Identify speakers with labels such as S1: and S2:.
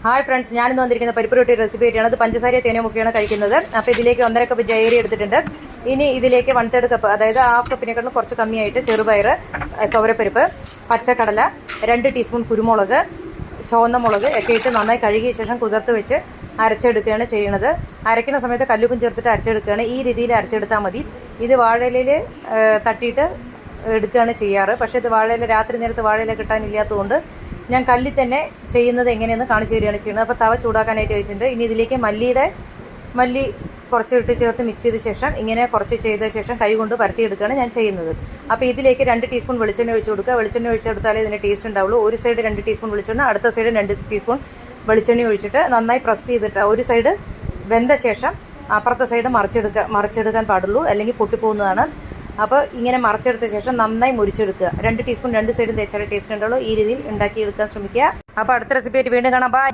S1: Hi friends, ഞാനിന്ന് വന്നിരിക്കുന്ന പരിപ്പ് റൊട്ടി റെസിപ്പി ആയിട്ടാണ്. അത് പഞ്ചസാര തേനോ മുക്കിയാണ് കഴിക്കുന്നത്. അപ്പോൾ ഇതിലേക്ക് 1.5 കപ്പ് ജയരി എടുത്തിട്ടുണ്ട്. ഇനി ഇതിലേക്ക് 1/3 കപ്പ്, അതായത് ഹാഫ് കപ്പിനേക്കാളും കുറച്ച് കമ്മിയായിട്ട് ചെറുപയർ, തുവരപ്പരിപ്പ്, പച്ചക്കടല, 2 ടീസ്പൂൺ കുരുമുളക്, ചുവന്ന മുളക് ഒക്കെ ഇട്ട് നന്നായി കഴുകിയ ശേഷം കുതിർത്ത് വെച്ച് അരച്ചെടുക്കുകയാണ് ചെയ്യുന്നത്. അരയ്ക്കുന്ന സമയത്ത് കല്ലുപ്പും ചേർത്തിട്ട് അരച്ചെടുക്കുകയാണ്. ഈ രീതിയിൽ അരച്ചെടുത്താൽ മതി. ഇത് വാഴയിലയിൽ തട്ടിയിട്ട് എടുക്കുകയാണ് ചെയ്യാറ്. പക്ഷേ ഇത് വാഴയില രാത്രി നേരത്ത് വാഴയില കിട്ടാനില്ലാത്തതുകൊണ്ട് ഞാൻ കല്ലിൽ തന്നെ ചെയ്യുന്നത് എങ്ങനെയെന്ന് കാണിച്ചു തരികയാണ് ചെയ്യുന്നത്. അപ്പോൾ തവ ചൂടാക്കാനായിട്ട് വെച്ചിട്ടുണ്ട്. ഇനി ഇതിലേക്ക് മല്ലി കുറച്ച് ഇട്ട് ചേർത്ത് മിക്സ് ചെയ്ത ശേഷം ഇങ്ങനെ കുറച്ച് ചെയ്ത ശേഷം കൈ കൊണ്ട് പരത്തിയെടുക്കുകയാണ് ഞാൻ ചെയ്യുന്നത്. അപ്പോൾ ഇതിലേക്ക് 2 ടീസ്പൂൺ വെളിച്ചെണ്ണ ഒഴിച്ച് കൊടുക്കുക. വെളിച്ചെണ്ണ ഒഴിച്ചെടുത്താലേ ഇതിന് ടേസ്റ്റ് ഉണ്ടാവുള്ളൂ. ഒരു സൈഡ് 2 ടീസ്പൂൺ വെളിച്ചെണ്ണ, അടുത്ത സൈഡ് 2 ടീസ്പൂൺ വെളിച്ചെണ്ണ ഒഴിച്ചിട്ട് നന്നായി പ്രസ് ചെയ്തിട്ട് ഒരു സൈഡ് വെന്ത ശേഷം അപ്പുറത്തെ സൈഡ് മറിച്ചെടുക്കാൻ പാടുള്ളൂ, അല്ലെങ്കിൽ പൊട്ടിപ്പോകുന്നതാണ്. അപ്പോൾ ഇങ്ങനെ മറിച്ചെടുത്ത ശേഷം നന്നായി മുരിച്ചെടുക്കുക. 2 ടീസ്പൂൺ 2 സൈഡും തേച്ചാലേ ടേസ്റ്റ് ഉണ്ടാവുള്ളൂ. ഈ രീതിയിൽ ഉണ്ടാക്കിയെടുക്കാൻ ശ്രമിക്കുക. അപ്പോൾ അടുത്ത റെസിപ്പി ആയിട്ട് വീണ്ടും കാണാം. ബൈ.